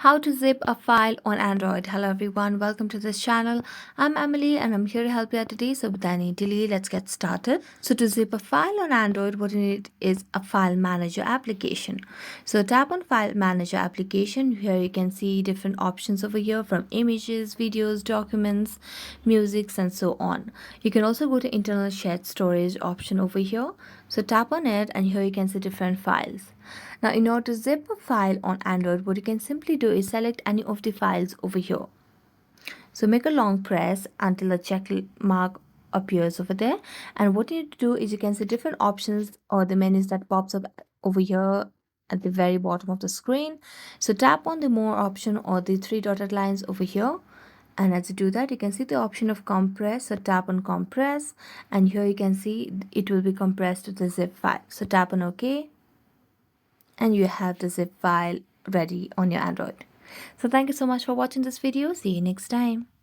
How to zip a file on Android. Hello everyone, welcome to this channel. I'm Emily and I'm here to help you out today. So without any delay, let's get started. So to zip a file on Android, what you need is a file manager application. So tap on file manager application. Here you can see different options over here from images, videos, documents, musics, and so on. You can also go to internal shared storage option over here. So tap on it and here you can see different files. Now, in order to zip a file on Android, what you can simply do is select any of the files over here. So make a long press until a check mark appears over there. And what you need to do is you can see different options or the menus that pops up over here at the very bottom of the screen. So tap on the more option or the three dotted lines over here. And as you do that, you can see the option of compress. So tap on compress and here you can see it will be compressed to the zip file. So tap on OK and you have the zip file ready on your Android. So thank you so much for watching this video. See you next time.